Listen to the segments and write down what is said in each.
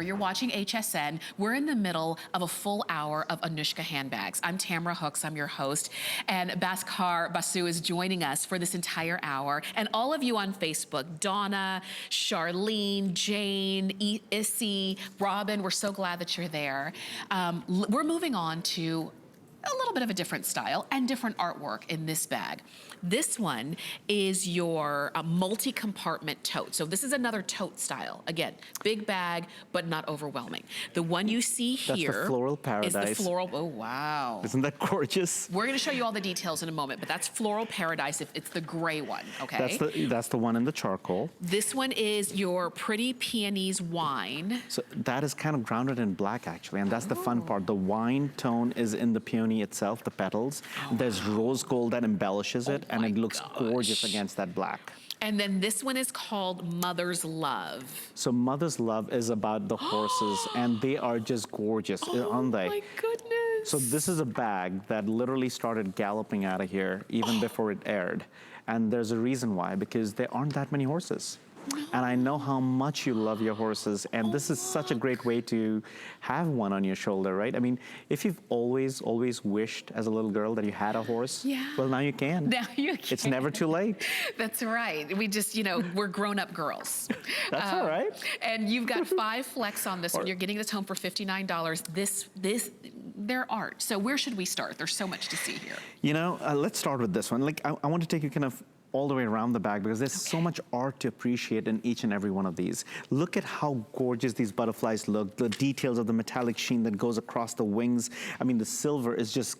You're watching HSN. We're in the middle of a full hour of Anuschka handbags. I'm Tamara Hooks, I'm your host, and Bhaskar Basu is joining us for this entire hour. And all of you on Facebook, Donna, Charlene, Jane, Issy, Robin, we're so glad that you're there. We're moving on to a little bit of a different style and different artwork in this bag. This one is your multi-compartment tote. So this is another tote style. Again, big bag, but not overwhelming. The one you see here— That's the floral paradise. Is the floral, oh wow. Isn't that gorgeous? We're gonna show you all the details in a moment, but that's floral paradise if it's the gray one, okay? That's the one in the charcoal. This one is your pretty peonies wine. So that is kind of grounded in black actually, and that's the fun part. The wine tone is in the peony itself, the petals. There's rose gold that embellishes it, and it looks gorgeous against that black. And then this one is called Mother's Love. So Mother's Love is about the horses, and they are just gorgeous, aren't they? Oh my goodness. So this is a bag that literally started galloping out of here even before it aired. And there's a reason why, because there aren't that many horses. And I know how much you love your horses, and this is such a great way to have one on your shoulder, right? I mean, if you've always wished as a little girl that you had a horse, well, now you can. Now you can. It's never too late. That's right. We just, you know, we're grown-up girls. That's all right. And you've got 5 flex on this one. You're getting this home for $59. They're art. So where should we start? There's so much to see here. You know, let's start with this one. Like, I want to take you kind of all the way around the bag because there's so much art to appreciate in each and every one of these. Look at how gorgeous these butterflies look, the details of the metallic sheen that goes across the wings. I mean, the silver is just,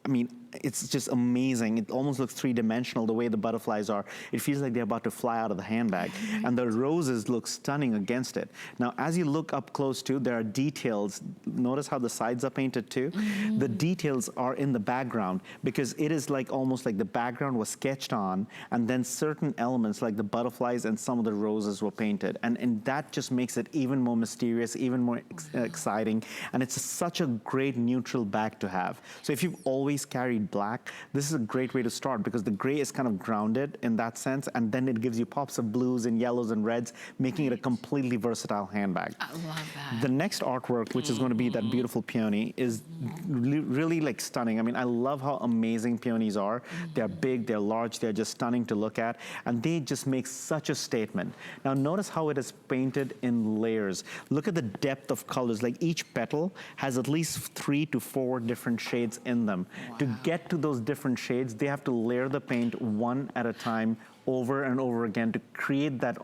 I mean, it's just amazing. It almost looks three-dimensional the way the butterflies are. It feels like they're about to fly out of the handbag. And the roses look stunning against it. Now, as you look up close too, there are details. Notice how the sides are painted too? The details are in the background because it is like almost like the background was sketched on and then certain elements like the butterflies and some of the roses were painted. And that just makes it even more mysterious, even more exciting. And it's such a great neutral bag to have. So if you've always carried black, this is a great way to start because the gray is kind of grounded in that sense, and then it gives you pops of blues and yellows and reds, making it a completely versatile handbag. I love that. The next artwork, which is going to be that beautiful peony, is really like stunning. I mean, I love how amazing peonies are. They're big, they're large, they're just stunning to look at, and they just make such a statement. Now notice how it is painted in layers. Look at the depth of colors. Like each petal has at least 3 to 4 different shades in them. To get to those different shades, they have to layer the paint one at a time over and over again to create that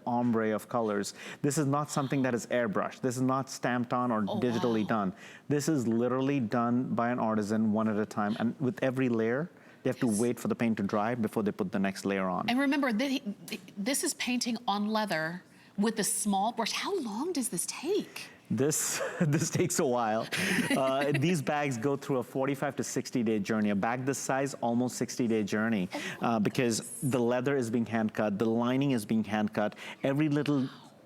ombre of colors. This is not something that is airbrushed. This is not stamped on or digitally done. This is literally done by an artisan one at a time. And with every layer, they have to wait for the paint to dry before they put the next layer on. And remember, this is painting on leather with a small brush. How long does this take? This takes a while. These bags go through a 45 to 60-day journey. A bag this size, almost 60-day journey, because the leather is being hand cut, the lining is being hand cut.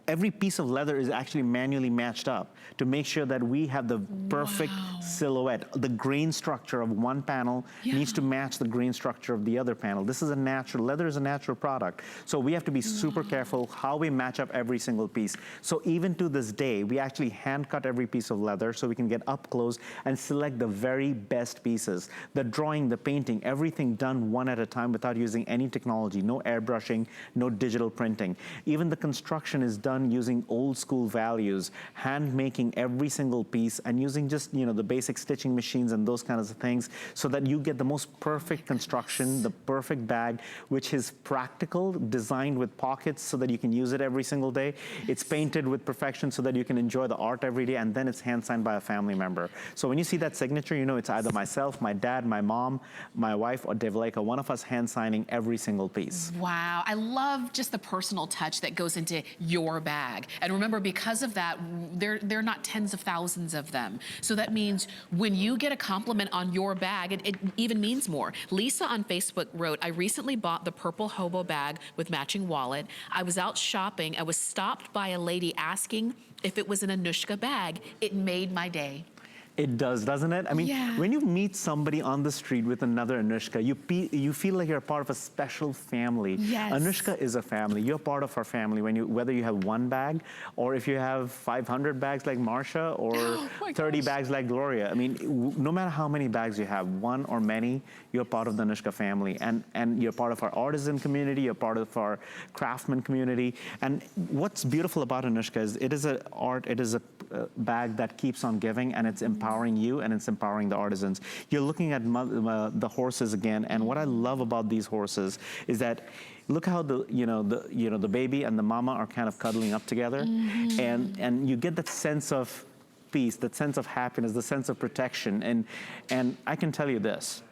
Every piece of leather is actually manually matched up to make sure that we have the perfect silhouette. The grain structure of one panel needs to match the grain structure of the other panel. This is a natural, leather is a natural product. So we have to be super careful how we match up every single piece. So even to this day, we actually hand cut every piece of leather so we can get up close and select the very best pieces. The drawing, the painting, everything done one at a time without using any technology, no airbrushing, no digital printing. Even the construction is done using old school values, hand making every single piece and using just, you know, the basic stitching machines and those kinds of things so that you get the most perfect construction, the perfect bag, which is practical, designed with pockets so that you can use it every single day. It's painted with perfection so that you can enjoy the art every day, and then it's hand signed by a family member. So when you see that signature, you know it's either myself, my dad, my mom, my wife, or Devleka, one of us hand signing every single piece. Wow, I love just the personal touch that goes into your bag. And remember, because of that, they're not tens of thousands of them. So that means when you get a compliment on your bag, it even means more. Lisa on Facebook wrote, I recently bought the purple hobo bag with matching wallet. I was out shopping. I was stopped by a lady asking if it was an Anuschka bag. It made my day. It does, doesn't it? I mean, when you meet somebody on the street with another Anuschka, you feel like you're part of a special family. Yes. Anuschka is a family. You're part of our family whether you have one bag or if you have 500 bags like Marsha or 30 bags like Gloria. I mean, no matter how many bags you have, one or many, you're part of the Anuschka family. And you're part of our artisan community, you're part of our craftsman community. And what's beautiful about Anuschka is it is a bag that keeps on giving, and it's empowering you and it's empowering the artisans. You're looking at the horses again, and what I love about these horses is that look how the baby and the mama are kind of cuddling up together, and you get that sense of peace, that sense of happiness, the sense of protection. And I can tell you this,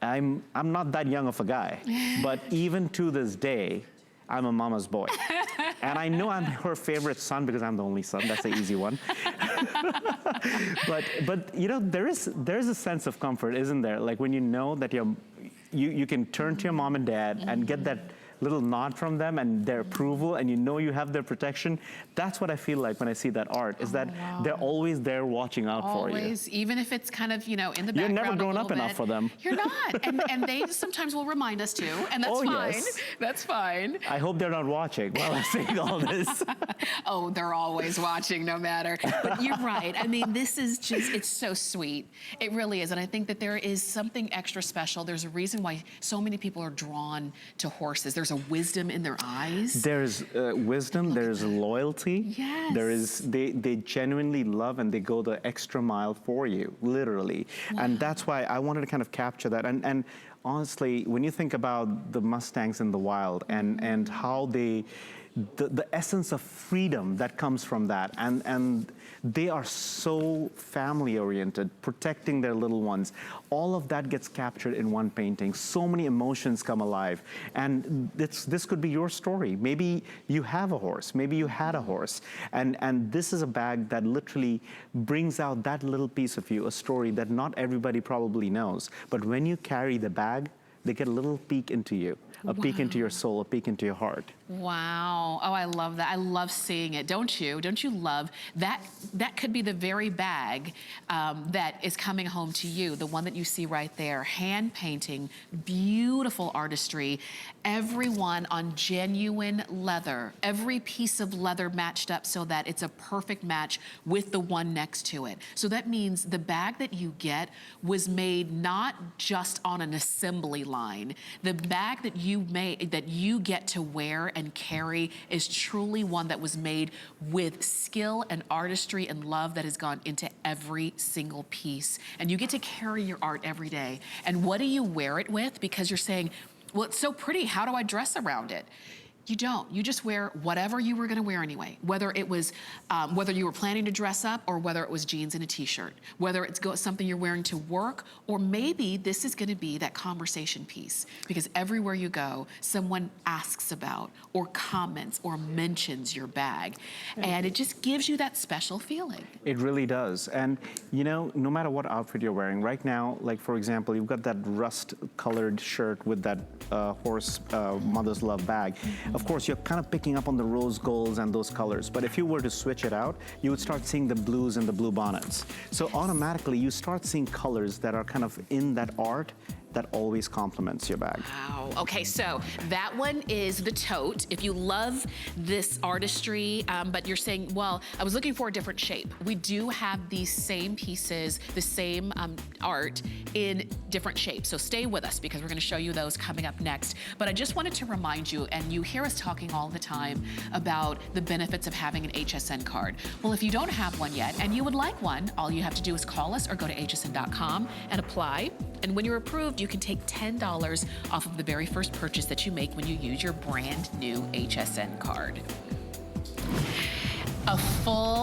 I'm not that young of a guy, but even to this day, I'm a mama's boy. And I know I'm her favorite son because I'm the only son. That's the easy one. but you know, there is a sense of comfort, isn't there? Like when you know that you can turn to your mom and dad and get that little nod from them and their approval, and you know you have their protection. That's what I feel like when I see that art, is that they're always there watching out for you. Always, even if it's kind of, in the background. You're never grown up enough for them. You're not, and they sometimes will remind us too, and that's fine. Yes. That's fine. I hope they're not watching while I'm saying all this. Oh, they're always watching, no matter. But you're right. I mean, this is just, it's so sweet. It really is, and I think that there is something extra special. There's a reason why so many people are drawn to horses. There's a wisdom in their eyes. There's wisdom, there's loyalty. Yes. There is, they genuinely love and they go the extra mile for you, literally. Wow. And that's why I wanted to kind of capture that. And honestly, when you think about the Mustangs in the wild and how the essence of freedom that comes from that, and they are so family oriented, protecting their little ones. All of that gets captured in one painting. So many emotions come alive, and this could be your story. Maybe you have a horse, maybe you had a horse, and this is a bag that literally brings out that little piece of you, a story that not everybody probably knows. But when you carry the bag, they get a little peek into you, a peek into your soul, a peek into your heart. Wow. Oh, I love that. I love seeing it. Don't you? Don't you love that? That could be the very bag that is coming home to you, the one that you see right there. Hand painting, beautiful artistry, everyone on genuine leather, every piece of leather matched up so that it's a perfect match with the one next to it. So that means the bag that you get was made not just on an assembly line. The bag that you made, that you get to wear and carry, is truly one that was made with skill and artistry and love that has gone into every single piece. And you get to carry your art every day. And what do you wear it with? Because you're saying, well, it's so pretty, how do I dress around it? You don't. You just wear whatever you were going to wear anyway. Whether it was, whether you were planning to dress up, or whether it was jeans and a t-shirt. Whether it's something you're wearing to work, or maybe this is going to be that conversation piece. Because everywhere you go, someone asks about, or comments, or mentions your bag. And it just gives you that special feeling. It really does. And you know, no matter what outfit you're wearing, right now, like for example, you've got that rust-colored shirt with that horse mother's love bag. Of course, you're kind of picking up on the rose golds and those colors, but if you were to switch it out, you would start seeing the blues and the blue bonnets. So automatically, you start seeing colors that are kind of in that art that always complements your bag. Wow. Okay, so that one is the tote. If you love this artistry, but you're saying, well, I was looking for a different shape. We do have these same pieces, the same art in different shapes. So stay with us because we're gonna show you those coming up next. But I just wanted to remind you, and you hear us talking all the time about the benefits of having an HSN card. Well, if you don't have one yet and you would like one, all you have to do is call us or go to hsn.com and apply. And when you're approved, you can take $10 off of the very first purchase that you make when you use your brand new HSN card. A full